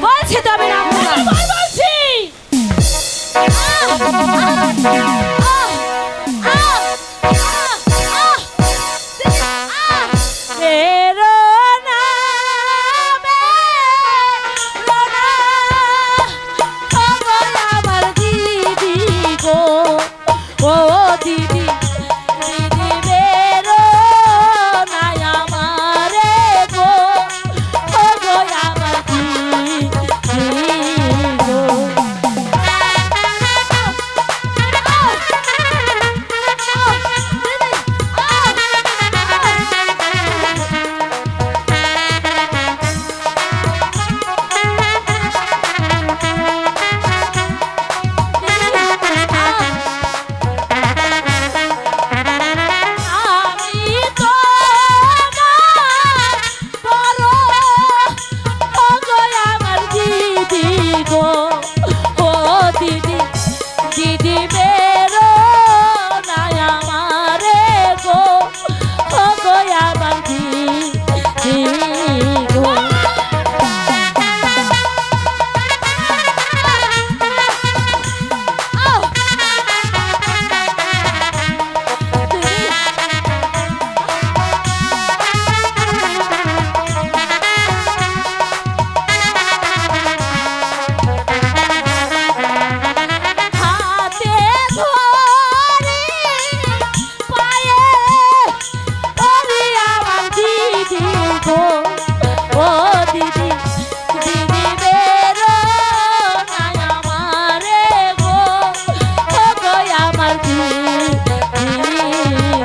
বলছি তো আমি নামবো না। বলছি তেরো নামে রোনা, ও গো আমার দিদি গো, ও দিদি দিদি বেরো না আমারে গো, ও গো আমার দিদি গো। আমি তোমার বড়, ও গো আমার দিদি গো, ও দিদি দিদি বেরো না আমারে গো, ও গো আমার দিদি গো। হাতে ধরে পায়ে ওরে আমার দিদি গো, ও দিদি দিদি বেরো না আমারে গো, ও গো আমার দিদি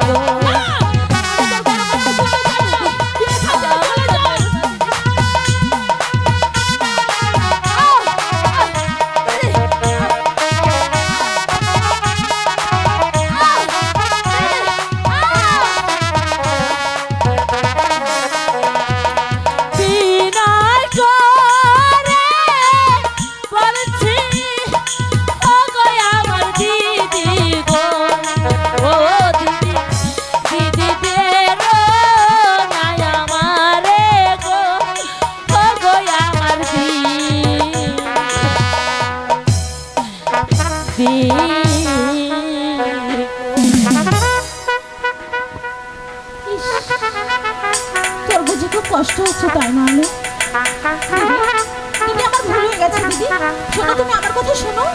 গো। বিনয় করে বলছি, ও গো আমার দিদি গো, ও দিদি দিদি বেরো না আমারে গো, ও গো আমার দিদি। তোর বুঝি খুব কষ্ট হচ্ছে তাই না? আলো দিদি আমার ভুল হয়ে গেছে দিদি, শোনো তুমি আমার কথা শোনো।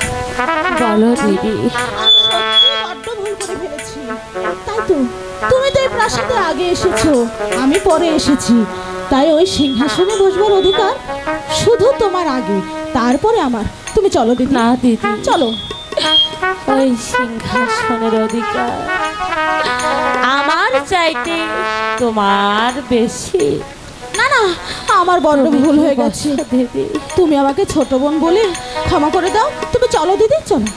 বলো দিদি। আমি সত্যি বড্ড ভুল করে ফেলেছি। তাই তো তুমি তো এই প্রাসাদে আগে এসেছো, আমি পরে এসেছি, তাই ওই সিংহাসনে বসবার অধিকার শুধু তোমার আগে, তারপরে আমার। তুমি চলো দিদি। না দিদি, চলো। ওই সিংহাসনের অধিকার আমার চাইতে তোমার বেশি। না না, আমার বড্ড ভুল হয়ে গেছে দিদি। তুমি আমাকে ছোট বোন বলে ক্ষমা করে দাও। তুমি চলো দিদি, চলো।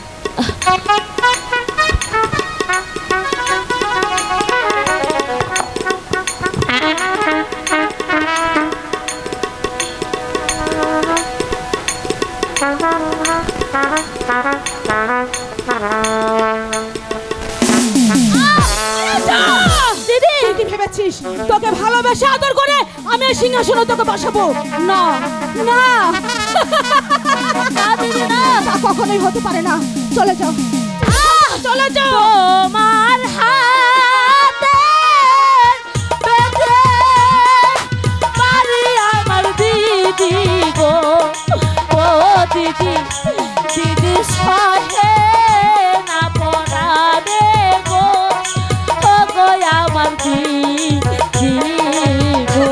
দিদি কি ভেবেছিস তোকে ভালোবেসে আদর করে আমি এই সিংহাসনে তোকে বসাবো? না না না দিদি, না, তা কখনোই হতে পারে না। চলে যাও, চলে যাও। তোমার হাতে বেঁধে পারি আমার দিদি গো, ও দিদি দিদি সহে না পরাবে গো, ও গো আমার দিদি গো।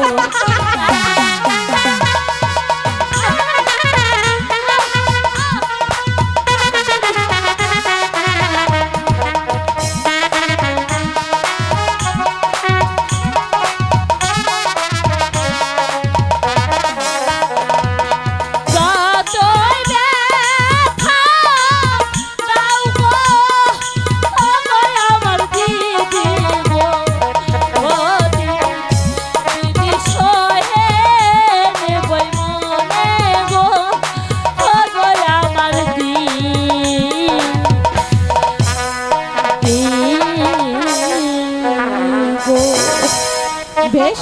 বেশ,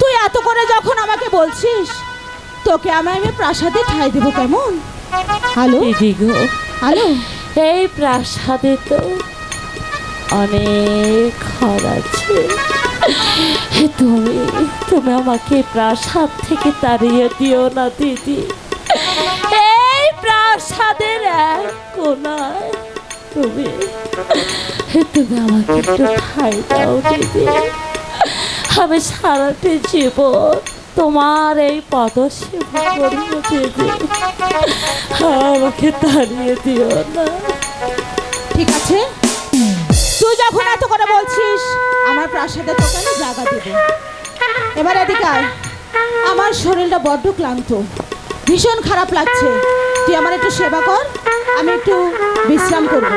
তুই এত করে যখন আমাকে বলছিস তোকে আমি প্রাসাদে ঠাই দেবো কেমন? হ্যালো দিদি গো, হ্যালো, এই প্রাসাদে তো অনেক ঘর আছে। তুমি তুমি আমাকে প্রাসাদ থেকে তাড়িয়ে দিও না দিদি। এই প্রাসাদের এক কোনায় তুমি তুমি আমাকে একটু ঠাই দাও দিদি। আমি সারাটি জীবন তোমার এই পদসেবা করব দিদি। আমাকে তাড়িয়ে দিও না। ঠিক আছে, তুই যখন এত করে বলছিস আমার প্রাসাদে তোকে আমি জায়গা দেবো। এবার এদিকে আয়, আমার শরীরটা বড্ড ক্লান্ত, ভীষণ খারাপ লাগছে। তুই আমার একটু সেবা কর, আমি একটু বিশ্রাম করব।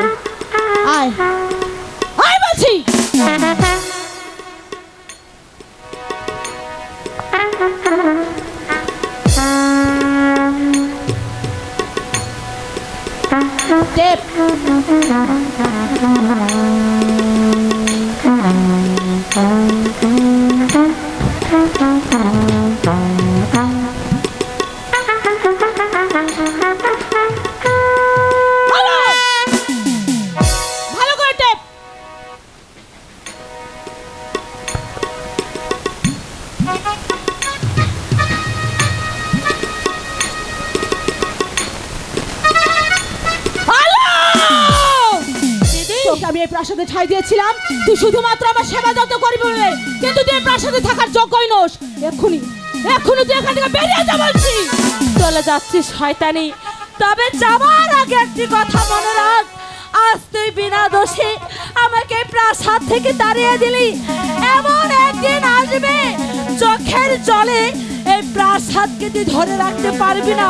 আয় আয় বলছি। টেপ। ভালো করে টেপ। তোকে আমি এই প্রাসাদে ঠাই দিয়েছিলাম তুই শুধুমাত্র আমার সেবা যত্ন করবি বলে, কিন্তু তুই এই প্রাসাদে থাকার যোগ্যই নোস। এক্ষুনি এক্ষুনি তুই এখান থেকে বেরিয়ে যা বলছি। চলে যাচ্ছি শয়তানি, তবে যাওয়ার আগে একটি কথা মনে রাখ। আজ তুই বিনা দোষে আমাকে এই প্রাসাদ থেকে তাড়িয়ে দিলি। এমন একদিন আসবে চোখের জলে এই প্রাসাদকে তুই ধরে রাখতে পারবি না।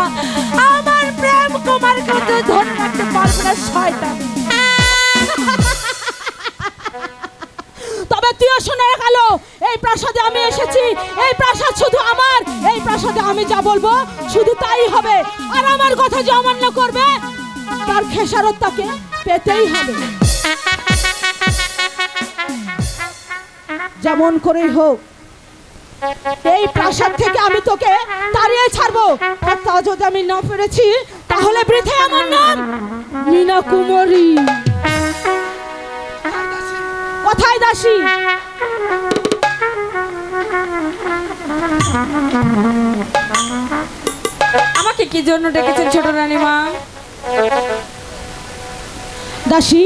আমার প্রেম কুমারকে তুই ধরে রাখতে পারবি না শয়তান। তবে তুইও শুনে গেল, এই প্রাসাদে আমি এসেছি, এই প্রাসাদ শুধু আমার। এই প্রাসাদে আমি যা বলবো শুধু তাই হবে, আর আমার কথা যে অমান্য করবে তার খেসারত তাকে পেতেই হবে। যেমন করেই হোক এই প্রাসাদ থেকে আমি তোকে তাড়িয়ে ছাড়বো। আর তা যদি আমি না পেরেছি তাহলে বৃথা আমার নাম মীনা কুমারী। কোথায় দাসী? আমাকে কি জন্য ডেকেছেন ছোট রানীমা? দাসী,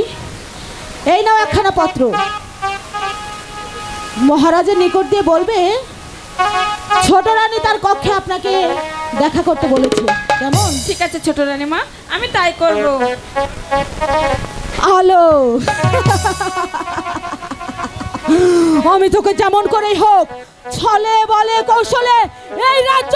এই নাও একখানা পত্র। মহারাজের নিকট দিয়ে বলবে ছোট রানী তার কক্ষে আপনাকে দেখা করতে বলেছে। কেমন? ঠিক আছে ছোট রানীমা, আমি তাই করব। আলো, আমি তোকে যেমন করেই হোক ছলে বলে কৌশলে এই রাজ্য